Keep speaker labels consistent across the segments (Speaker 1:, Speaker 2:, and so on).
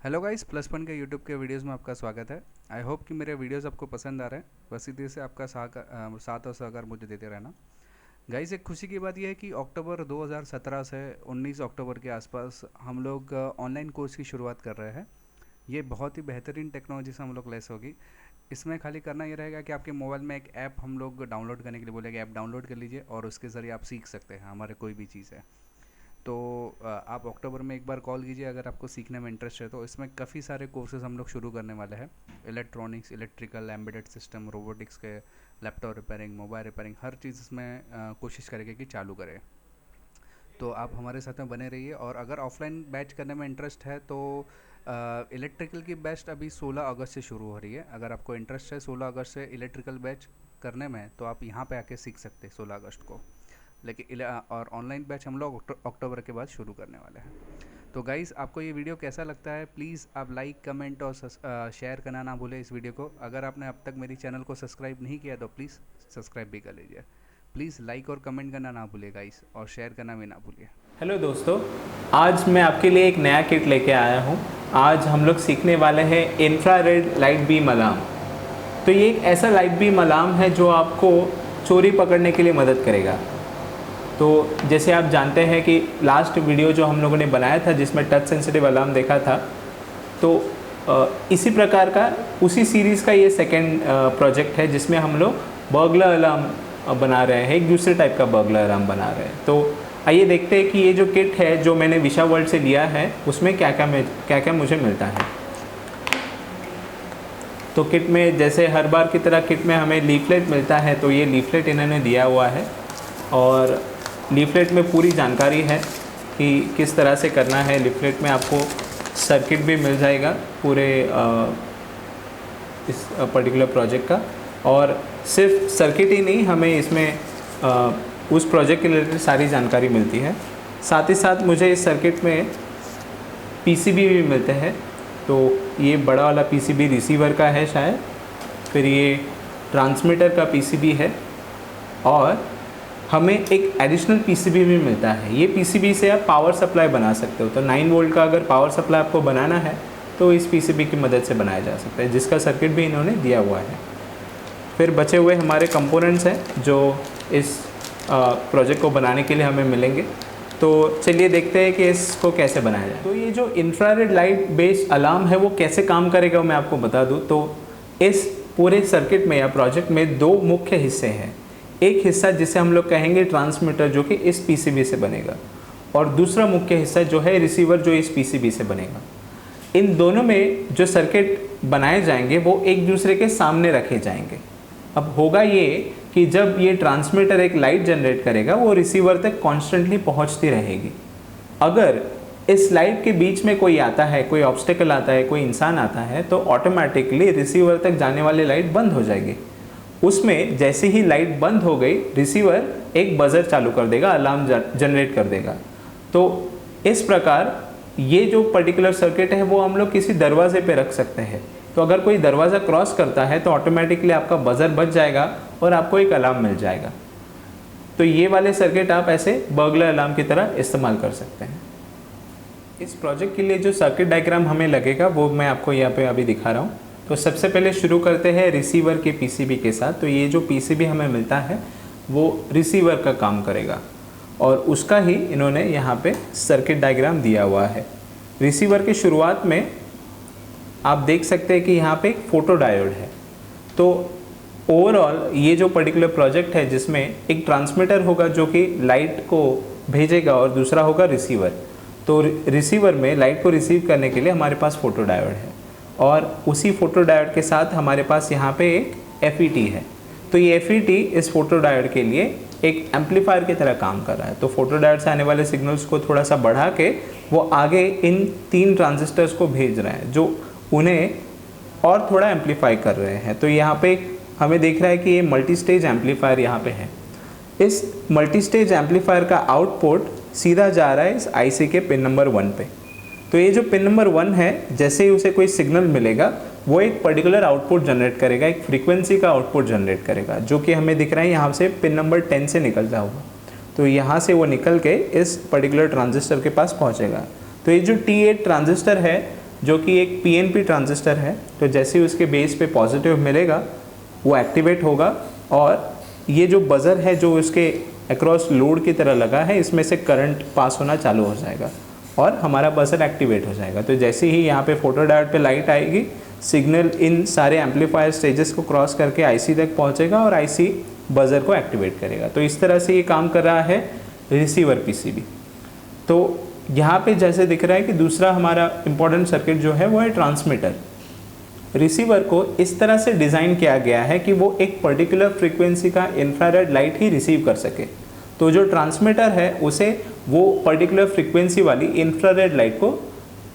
Speaker 1: Hello guys, plus one के YouTube के videos में आपका स्वागत है। आई होप कि मेरे वीडियोस आपको पसंद आ रहे हैं। बस इसी से आपका साथ और सहकार मुझे देते रहना। गाइस, एक खुशी की बात यह है कि अक्टूबर 2017 से 19 अक्टूबर के आसपास हम लोग ऑनलाइन कोर्स की शुरुआत कर रहे हैं। ये बहुत ही बेहतरीन टेक्नोलॉजी से हम लोग लेस होगी। इसमें खाली करना ये रहेगा कि आपके मोबाइल में एक ऐप हम लोग डाउनलोड करने के लिए बोलेंगे, ऐप डाउनलोड कर लीजिए और उसके ज़रिए आप सीख सकते हैं हमारे कोई भी चीज़ है। तो आप अक्टूबर में एक बार कॉल कीजिए अगर आपको सीखने में इंटरेस्ट है। तो इसमें काफ़ी सारे कोर्सेज हम लोग शुरू करने वाले हैं। Electronics, electrical, embedded system, robotics के, लैपटॉप रिपेयरिंग, मोबाइल रिपेयरिंग, हर चीज़ इसमें कोशिश करेंगे कि चालू करें। तो आप हमारे साथ में बने रहिए। और अगर ऑफलाइन बैच करने में इंटरेस्ट है तो इलेक्ट्रिकल की बैच अभी 16 अगस्त से शुरू हो रही है। अगर आपको इंटरेस्ट है 16 अगस्त से इलेक्ट्रिकल बैच करने में तो आप यहाँ पे आके सीख सकते हैं 16 अगस्त को। लेकिन और ऑनलाइन बैच हम लोग अक्टूबर के बाद शुरू करने वाले हैं। तो गाइज़, आपको ये वीडियो कैसा लगता है प्लीज़ आप लाइक, कमेंट और शेयर करना ना भूलें इस वीडियो को। अगर आपने अब तक मेरी चैनल को सब्सक्राइब नहीं किया तो प्लीज़ सब्सक्राइब भी कर लीजिए। प्लीज़ लाइक और कमेंट करना ना भूलिए गाइस, और शेयर करना भी ना भूलिए।
Speaker 2: हेलो दोस्तों, आज मैं आपके लिए एक नया किट लेके आया हूँ। आज हम लोग सीखने वाले हैं इंफ्रारेड लाइट बीम अलार्म। तो ये एक ऐसा लाइट बीम अलार्म है जो आपको चोरी पकड़ने के लिए मदद करेगा। तो जैसे आप जानते हैं कि लास्ट वीडियो जो हम लोगों ने बनाया था जिसमें टच सेंसिटिव अलार्म देखा था, तो इसी प्रकार का उसी सीरीज़ का ये सेकेंड प्रोजेक्ट है जिसमें हम लोग बर्गलर अलार्म बना रहे हैं, एक दूसरे टाइप का बर्गलर अलार्म बना रहे हैं। तो आइए देखते हैं कि ये जो किट है जो मैंने विशा वर्ल्ड से लिया है उसमें क्या क्या मुझे मिलता है। तो किट में जैसे हर बार की तरह किट में हमें लीफलेट मिलता है। तो ये लीफलेट इन्होंने दिया हुआ है और लीफलेट में पूरी जानकारी है कि किस तरह से करना है। लीफलेट में आपको सर्किट भी मिल जाएगा पूरे इस पर्टिकुलर प्रोजेक्ट का। और सिर्फ सर्किट ही नहीं, हमें इसमें उस प्रोजेक्ट के रिलेटेड सारी जानकारी मिलती है। साथ ही साथ मुझे इस सर्किट में पीसीबी भी मिलते हैं। तो ये बड़ा वाला पीसीबी रिसीवर का है शायद, फिर ये ट्रांसमीटर का पीसीबी है और हमें एक एडिशनल पीसीबी भी मिलता है। ये पीसीबी से आप पावर सप्लाई बना सकते हो। तो 9 वोल्ट का अगर पावर सप्लाई आपको बनाना है तो इस पीसीबी की मदद से बनाया जा सकता है, जिसका सर्किट भी इन्होंने दिया हुआ है। फिर बचे हुए हमारे कंपोनेंट्स हैं जो इस प्रोजेक्ट को बनाने के लिए हमें मिलेंगे। तो चलिए देखते हैं कि इसको कैसे बनाया जाए। तो ये जो इंफ्रारेड लाइट बेस्ड अलार्म है वो कैसे काम करेगा मैं आपको बता दूं। तो इस पूरे सर्किट में या प्रोजेक्ट में दो मुख्य हिस्से हैं। एक हिस्सा जिसे हम लोग कहेंगे ट्रांसमीटर, जो कि इस पीसीबी से बनेगा, और दूसरा मुख्य हिस्सा जो है रिसीवर, जो इस पीसीबी से बनेगा। इन दोनों में जो सर्किट बनाए जाएंगे वो एक दूसरे के सामने रखे जाएंगे। अब होगा ये कि जब ये ट्रांसमीटर एक लाइट जनरेट करेगा वो रिसीवर तक कॉन्स्टेंटली पहुंचती रहेगी। अगर इस लाइट के बीच में कोई आता है, कोई ऑब्स्टेकल आता है, कोई इंसान आता है, तो ऑटोमेटिकली रिसीवर तक जाने वाली लाइट बंद हो जाएगी। उसमें जैसे ही लाइट बंद हो गई, रिसीवर एक बजर चालू कर देगा, अलार्म जनरेट कर देगा। तो इस प्रकार ये जो पर्टिकुलर सर्किट है वो हम लोग किसी दरवाजे पे रख सकते हैं। तो अगर कोई दरवाज़ा क्रॉस करता है तो ऑटोमेटिकली आपका बजर बज जाएगा और आपको एक अलार्म मिल जाएगा। तो ये वाले सर्किट आप ऐसे बर्गलर अलार्म की तरह इस्तेमाल कर सकते हैं। इस प्रोजेक्ट के लिए जो सर्किट डायग्राम हमें लगेगा वो मैं आपको यहाँ पे अभी दिखा रहा हूँ। तो सबसे पहले शुरू करते हैं रिसीवर के पीसीबी के साथ। तो ये जो पीसीबी हमें मिलता है वो रिसीवर का काम करेगा और उसका ही इन्होंने यहाँ पे सर्किट डायग्राम दिया हुआ है। रिसीवर की शुरुआत में आप देख सकते हैं कि यहाँ पे एक फोटो डायोड है। तो ओवरऑल ये जो पर्टिकुलर प्रोजेक्ट है जिसमें एक ट्रांसमीटर होगा जो कि लाइट को भेजेगा और दूसरा होगा रिसीवर। तो रिसीवर में लाइट को रिसीव करने के लिए हमारे पास फोटो डायोड है और उसी फोटो डायोड के साथ हमारे पास यहाँ पे एक FET है। तो ये FET इस फोटो डायोड के लिए एक एम्पलीफायर की तरह काम कर रहा है। तो फोटो डायोड से आने वाले सिग्नल्स को थोड़ा सा बढ़ा के वो आगे इन 3 ट्रांजिस्टर्स को भेज रहे हैं जो उन्हें और थोड़ा एम्पलीफाई कर रहे हैं। तो यहाँ पे हमें देख रहा है कि ये मल्टी स्टेज एम्पलीफायर यहाँ पे है। इस मल्टी स्टेज एम्पलीफायर का आउटपुट सीधा जा रहा है इस IC के पिन नंबर 1 पे। तो ये जो पिन नंबर 1 है, जैसे ही उसे कोई सिग्नल मिलेगा वो एक पर्टिकुलर आउटपुट जनरेट करेगा, एक फ्रीक्वेंसी का आउटपुट जनरेट करेगा, जो कि हमें दिख रहा है यहाँ से पिन नंबर 10 से निकलता होगा। तो यहाँ से वो निकल के इस पर्टिकुलर ट्रांजिस्टर के पास पहुँचेगा। तो ये जो T8 ट्रांजिस्टर है जो कि एक पीएनपी ट्रांजिस्टर है। तो जैसे ही उसके बेस पे पॉजिटिव मिलेगा वो एक्टिवेट होगा और ये जो बज़र है जो उसके अक्रॉस लोड की तरह लगा है, इसमें से करंट पास होना चालू हो जाएगा और हमारा बज़र एक्टिवेट हो जाएगा। तो जैसे ही यहाँ पे फोटो डायोड पे लाइट आएगी, सिग्नल इन सारे एम्पलीफायर स्टेजेस को क्रॉस करके आईसी तक पहुँचेगा और आईसी बज़र को एक्टिवेट करेगा। तो इस तरह से ये काम कर रहा है रिसीवर पीसीबी। तो यहाँ पे जैसे दिख रहा है कि दूसरा हमारा इम्पॉर्टेंट सर्किट जो है वो है ट्रांसमीटर। रिसीवर को इस तरह से डिज़ाइन किया गया है कि वो एक पर्टिकुलर फ्रीक्वेंसी का इंफ्रारेड लाइट ही रिसीव कर सके। तो जो ट्रांसमीटर है उसे वो पर्टिकुलर फ्रीक्वेंसी वाली इंफ्रारेड लाइट को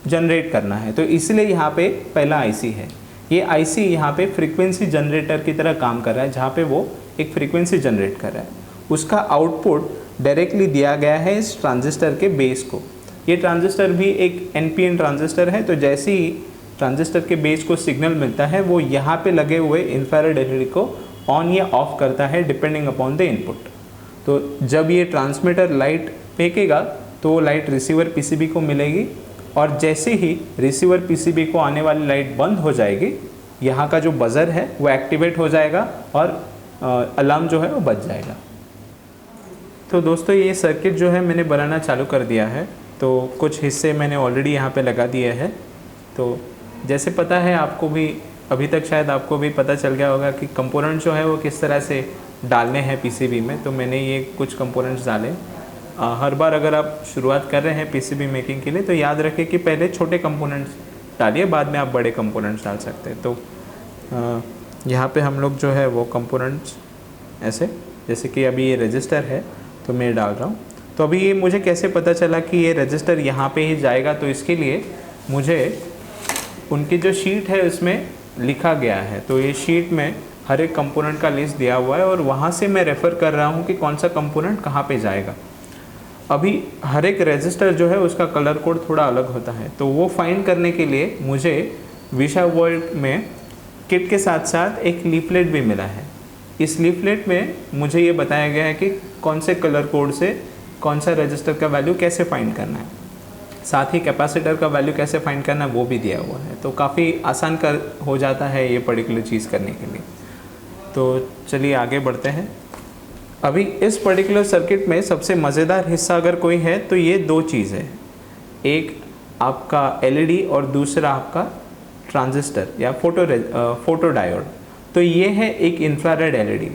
Speaker 2: जनरेट करना है। तो इसलिए यहाँ पे पहला आईसी है। ये आईसी यहाँ पे फ्रीक्वेंसी जनरेटर की तरह काम कर रहा है, जहाँ पे वो एक फ्रीक्वेंसी जनरेट कर रहा है। उसका आउटपुट डायरेक्टली दिया गया है इस ट्रांजिस्टर के बेस को। ये ट्रांजिस्टर भी एक एनपीएन ट्रांजिस्टर है। तो जैसे ही ट्रांजिस्टर के बेस को सिग्नल मिलता है वो यहाँ पे लगे हुए इंफ्रारेड एलईडी को ऑन या ऑफ करता है डिपेंडिंग अपॉन द इनपुट। तो जब ये ट्रांसमीटर लाइट फेंकेगा तो लाइट रिसीवर पीसीबी को मिलेगी और जैसे ही रिसीवर पीसीबी को आने वाली लाइट बंद हो जाएगी, यहाँ का जो बज़र है वो एक्टिवेट हो जाएगा और अलार्म जो है वो बज जाएगा। तो दोस्तों ये सर्किट जो है मैंने बनाना चालू कर दिया है। तो कुछ हिस्से मैंने ऑलरेडी यहाँ पे लगा दिए हैं। तो जैसे पता है आपको भी, अभी तक शायद आपको भी पता चल गया होगा कि कंपोनेंट जो है वो किस तरह से डालने हैं पीसीबी में। तो मैंने ये कुछ कंपोनेंट्स डाले। हर बार अगर आप शुरुआत कर रहे हैं पीसीबी मेकिंग के लिए तो याद रखें कि पहले छोटे कंपोनेंट्स डालिए, बाद में आप बड़े कंपोनेंट्स डाल सकते हैं। तो यहाँ पे हम लोग जो है वो कंपोनेंट्स ऐसे, जैसे कि अभी ये रजिस्टर है तो मैं डाल रहा हूँ। तो अभी ये मुझे कैसे पता चला कि ये रजिस्टर यहाँ पे ही जाएगा, तो इसके लिए मुझे उनकी जो शीट है उसमें लिखा गया है। तो ये शीट में हर एक कंपोनेंट का लिस्ट दिया हुआ है और वहाँ से मैं रेफ़र कर रहा हूँ कि कौन सा कंपोनेंट कहाँ पे जाएगा। अभी हर एक रजिस्टर जो है उसका कलर कोड थोड़ा अलग होता है। तो वो फाइंड करने के लिए मुझे विशा वर्ल्ड में किट के साथ साथ एक लीफलेट भी मिला है। इस लीफलेट में मुझे ये बताया गया है कि कौन से कलर कोड से कौन सा रजिस्टर का वैल्यू कैसे फाइंड करना है, साथ ही कैपेसिटर का वैल्यू कैसे फाइंड करना है वो भी दिया हुआ है। तो काफ़ी आसान हो जाता है ये पर्टिकुलर चीज़ करने के लिए। तो चलिए आगे बढ़ते हैं। अभी इस पर्टिकुलर सर्किट में सबसे मज़ेदार हिस्सा अगर कोई है तो ये दो चीज़ है, एक आपका एलईडी और दूसरा आपका ट्रांजिस्टर या फोटो डायोड। तो ये है एक इंफ्रारेड एलईडी।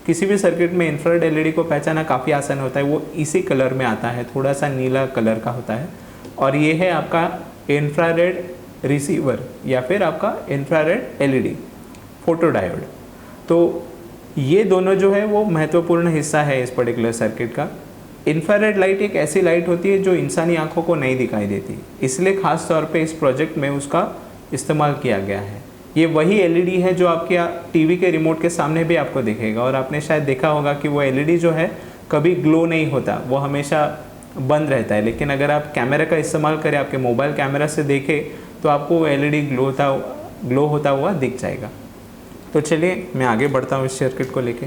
Speaker 2: किसी भी सर्किट में इंफ्रारेड एलईडी को पहचाना काफ़ी आसान होता है। वो इसी कलर में आता है, थोड़ा सा नीला कलर का होता है। और ये है आपका इंफ्रारेड रिसीवर या फिर आपका इंफ्रारेड एलईडी फोटो डायोड। तो ये दोनों जो है वो महत्वपूर्ण हिस्सा है इस पर्टिकुलर सर्किट का। इंफ्रारेड लाइट एक ऐसी लाइट होती है जो इंसानी आंखों को नहीं दिखाई देती, इसलिए ख़ास तौर पे इस प्रोजेक्ट में उसका इस्तेमाल किया गया है। ये वही एलईडी है जो आपके टीवी के रिमोट के सामने भी आपको दिखेगा और आपने शायद देखा होगा कि वो एलईडी जो है कभी ग्लो नहीं होता, वो हमेशा बंद रहता है। लेकिन अगर आप कैमरा का इस्तेमाल करें, आपके मोबाइल कैमरा से देखें तो आपको वो एलईडी ग्लो होता हुआ दिख जाएगा। तो चलिए मैं आगे बढ़ता हूँ इस सर्किट को लेके।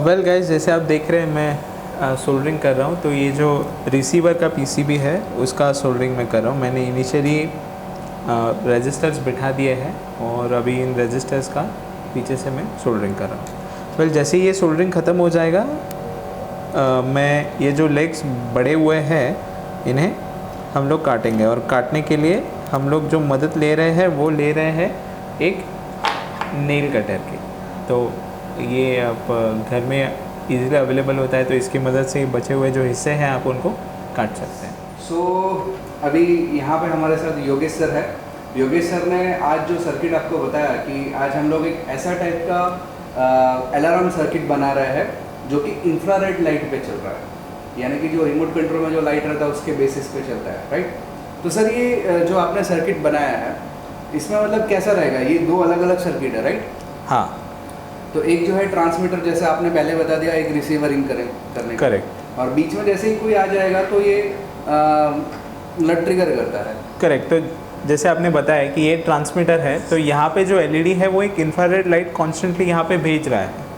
Speaker 2: वेल गाइस, जैसे आप देख रहे हैं मैं सोल्डरिंग कर रहा हूँ। तो ये जो रिसीवर का पीसीबी है उसका सोल्डरिंग मैं कर रहा हूँ। मैंने इनिशियली रजिस्टर्स बिठा दिए हैं और अभी इन रजिस्टर्स का पीछे से मैं सोल्डरिंग कर रहा हूँ। वेल जैसे ही ये सोल्डरिंग ख़त्म हो जाएगा, मैं ये जो लेग्स बड़े हुए हैं इन्हें हम लोग काटेंगे। और काटने के लिए हम लोग जो मदद ले रहे हैं वो ले रहे हैं एक नेल कटर की। तो ये आप घर में इजीली अवेलेबल होता है, तो इसकी मदद से बचे हुए जो हिस्से हैं आप उनको काट सकते हैं।
Speaker 1: अभी यहाँ पे हमारे साथ योगेश सर है। योगेश सर ने आज जो सर्किट आपको बताया कि आज हम लोग एक ऐसा टाइप का अलार्म सर्किट बना रहे हैं जो कि इंफ्रारेड लाइट पे चल रहा है, यानी कि जो रिमोट कंट्रोल में जो लाइट रहता है उसके बेसिस पे चलता है, राइट। तो सर ये जो आपने सर्किट बनाया है इसमें मतलब कैसा रहेगा? ये दो अलग अलग सर्किट है, राइट?
Speaker 2: हाँ।
Speaker 1: तो एक जो है ट्रांसमीटर, जैसे आपने पहले बता दिया, एक रिसीवरिंग करने का।
Speaker 2: करेक्ट।
Speaker 1: और बीच में जैसे ही कोई आ जाएगा तो ये ट्रिगर करता है।
Speaker 2: करेक्ट। तो जैसे आपने बताया कि ये ट्रांसमीटर है, तो यहाँ पे जो एलईडी है वो एक इंफ्रारेड लाइट कॉन्स्टेंटली यहाँ पे भेज रहा है।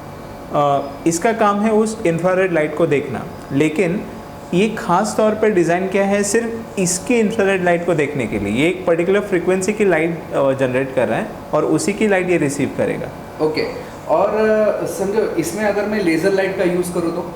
Speaker 2: इसका काम है उस इंफ्रारेड लाइट को देखना। लेकिन ये खास तौर पर डिज़ाइन किया है सिर्फ इसके इंफ्रारेड लाइट को देखने के लिए। ये एक पर्टिकुलर फ्रीक्वेंसी की लाइट जनरेट कर रहा है और उसी की लाइट ये रिसीव करेगा।
Speaker 1: ओके। और समझो इसमें अगर मैं लेज़र लाइट का यूज़ करूँ तो?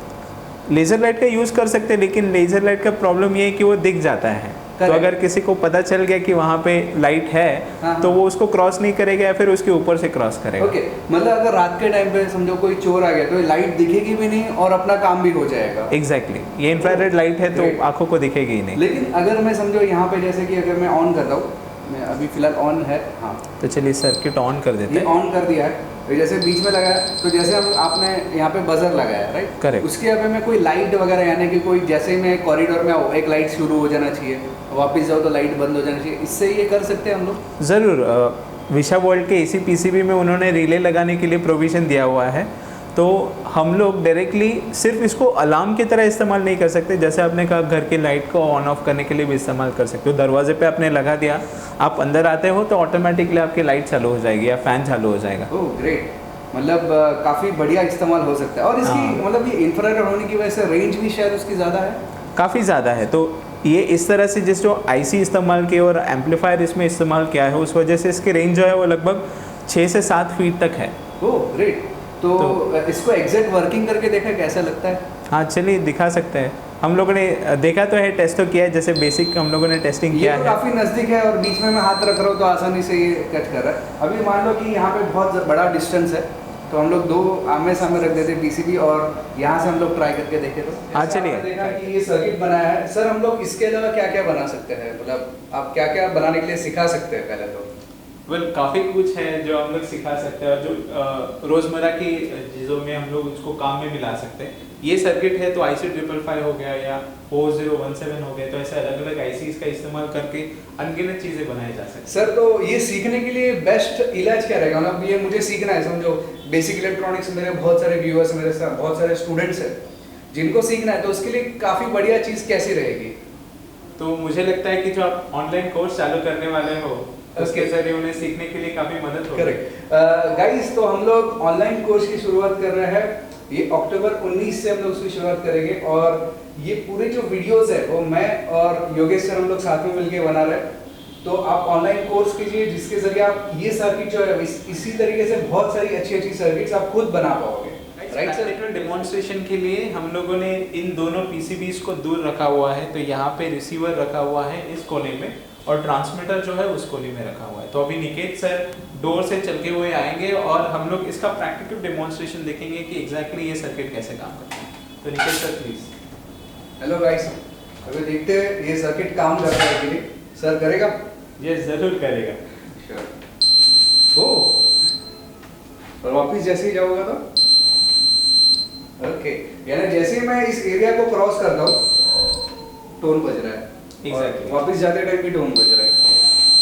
Speaker 2: लेज़र लाइट का यूज़ कर सकते हैं, लेकिन लेज़र लाइट का प्रॉब्लम ये है कि वो दिख जाता है। तो अगर किसी को पता चल गया कि वहाँ पे लाइट है,
Speaker 1: हाँ,
Speaker 2: तो वो उसको क्रॉस नहीं करेगा या फिर उसके ऊपर से क्रॉस करेगा।
Speaker 1: ओके, मतलब अगर रात के टाइम पे समझो कोई चोर आ गया तो ये लाइट दिखेगी भी नहीं और अपना काम भी हो जाएगा।
Speaker 2: एग्जैक्टली, ये इंफ्रारेड लाइट है तो आंखों को दिखेगी ही नहीं।
Speaker 1: लेकिन अगर मैं समझो यहाँ पे जैसे कि अगर मैं ऑन करता हूँ, मैं अभी फिलहाल ऑन है, हाँ,
Speaker 2: तो चलिए सर्किट ऑन कर देते
Speaker 1: ये
Speaker 2: हैं।
Speaker 1: ऑन कर दिया है, तो जैसे बीच में लगाया तो जैसे हम आपने यहाँ पे बजर लगाया, राइट?
Speaker 2: करेक्ट।
Speaker 1: उसके यहाँ पे मैं कोई लाइट वगैरह, यानी कि कोई जैसे ही मैं कॉरिडोर में आऊँ एक लाइट शुरू हो जाना चाहिए, वापस जाओ तो लाइट बंद हो जाना चाहिए, इससे ये कर सकते हैं हम लोग?
Speaker 2: ज़रूर। विशा वर्ल्ड के AC PCB में उन्होंने रिले लगाने के लिए प्रोविज़न दिया हुआ है, तो हम लोग डायरेक्टली सिर्फ इसको अलार्म की तरह इस्तेमाल नहीं कर सकते। जैसे आपने कहा घर की लाइट को ऑन ऑफ करने के लिए भी इस्तेमाल कर सकते हो। दरवाजे पे आपने लगा दिया, आप अंदर आते हो तो ऑटोमेटिकली आपकी लाइट चालू हो जाएगी या फ़ैन चालू हो जाएगा।
Speaker 1: ओह ग्रेट, मतलब काफ़ी बढ़िया इस्तेमाल हो सकता है। और इसकी मतलब ये इंफ्रारेड होने की वजह से रेंज भी शायद उसकी ज़्यादा है?
Speaker 2: काफ़ी ज़्यादा है। तो ये इस तरह से जिस जो IC इस्तेमाल किया और एम्पलीफायर इसमें इस्तेमाल किया है, उस वजह से इसकी रेंज जो है वो लगभग 6 से 7 फीट तक है।
Speaker 1: Oh great. तो इसको एग्जैक्ट वर्किंग करके देखा कैसा लगता है?
Speaker 2: हाँ चलिए दिखा सकते हैं। हम लोगों ने देखा तो है, टेस्ट तो किया है, जैसे बेसिक हम लोगों ने टेस्टिंग किया
Speaker 1: ये तो
Speaker 2: है।
Speaker 1: काफ़ी नज़दीक है और बीच में मैं हाथ रख रहा हूँ तो आसानी से ये कट कर रहा है। अभी मान लो कि यहाँ पे बहुत बड़ा डिस्टेंस है, तो हम लोग दो आमने सामने रख देते PCB और यहाँ से हम लोग ट्राई करके देखे तो।
Speaker 2: हाँ चलिए।
Speaker 1: देखा कि ये सर्किट बनाया है सर, हम लोग इसके अलावा क्या क्या बना सकते हैं, मतलब आप क्या क्या बनाने के लिए सिखा सकते हैं पहले तो?
Speaker 2: काफ़ी कुछ है जो हम लोग सिखा सकते हैं और जो रोज़मर्रा की चीज़ों में हम लोग उसको काम में मिला सकते हैं। ये सर्किट है तो IC555 हो गया या 4017 हो गया, तो ऐसे अलग अलग ICs का इस्तेमाल करके अनगिनत चीज़ें बनाई जा सकती हैं।
Speaker 1: सर तो ये सीखने के लिए बेस्ट इलाज क्या रहेगा? मतलब ये मुझे सीखना है, समझो बेसिक इलेक्ट्रॉनिक्स, मेरे बहुत सारे व्यूअर्स, मेरे साथ बहुत सारे स्टूडेंट्स हैं जिनको सीखना है, तो उसके लिए काफ़ी बढ़िया चीज़ कैसी रहेगी?
Speaker 2: तो मुझे लगता है कि जो आप ऑनलाइन कोर्स चालू करने वाले हो, उसके जरिए उन्हें सीखने के लिए काफ़ी मदद होगी।
Speaker 1: करेक्ट। गाइस, तो हम लोग ऑनलाइन कोर्स की शुरुआत कर रहे हैं। ये अक्टूबर 19 से हम लोग उसकी शुरुआत करेंगे और ये पूरे जो वीडियोस है वो मैं और योगेश सर हम लोग साथ में मिलके बना रहे हैं। तो आप ऑनलाइन कोर्स कीजिए जिसके जरिए आप ये सर्किट जो है इसी तरीके से बहुत सारी अच्छी अच्छी सर्किट्स आप खुद बना पाओगे। Right sir?
Speaker 2: प्रैक्टिकल डेमोन्स्ट्रेशन के लिए हम लोगों ने इन दोनों PCBs को दूर रखा हुआ है। तो यहाँ पे रिसीवर रखा हुआ है इस कोने में और ट्रांसमीटर जो है उस कोने में रखा हुआ है। तो अभी निकेत सर डोर से चलते हुए आएंगे और हम लोग इसका प्रैक्टिकल डेमोन्स्ट्रेशन देखेंगे कि एग्जैक्टली ये सर्किट कैसे काम करता है। तो Niket sir please.
Speaker 1: Hello guys, अभी देखते हैं ये सर्किट काम करता है कि नहीं। सर करेगा?
Speaker 2: ये जरूर करेगा।
Speaker 1: श्योर। ओ, और वापिस जैसे ही जाऊंगा तो ओके, यानी जैसे ही मैं इस एरिया को क्रॉस करता हूँ टोन बज रहा है।
Speaker 2: एग्जैक्टली।
Speaker 1: वापिस जाते टाइम भी टोन बज रहा है।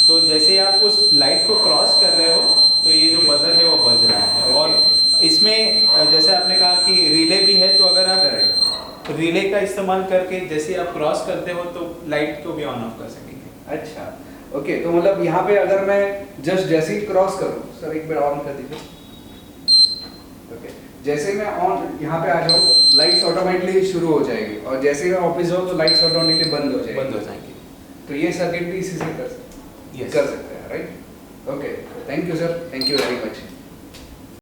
Speaker 2: तो जैसे ही आप उस लाइट को क्रॉस कर रहे हो तो ये जो बजर है वो बज रहा है। और इसमें जैसे आपने कहा कि रिले भी है, तो अगर आप रिले का इस्तेमाल करके जैसे आप क्रॉस करते हो तो लाइट को भी ऑन ऑफ कर सकेंगे।
Speaker 1: अच्छा ओके, तो मतलब यहाँ पे अगर मैं जस्ट जैसे ही क्रॉस करूँ, सर एक बार ऑन कर दीजिए। ओके, जैसे ही मैं ऑन यहाँ पे आ जाऊँ लाइट्स ऑटोमेटिकली शुरू हो जाएगी और जैसे ही मैं ऑफिस जाऊँ तो लाइट्स ऑटोमेटिकली बंद हो जाएंगी। तो ये सर्किट भी इसी से कर सकते हैं, right? Okay, thank you sir, thank you very much.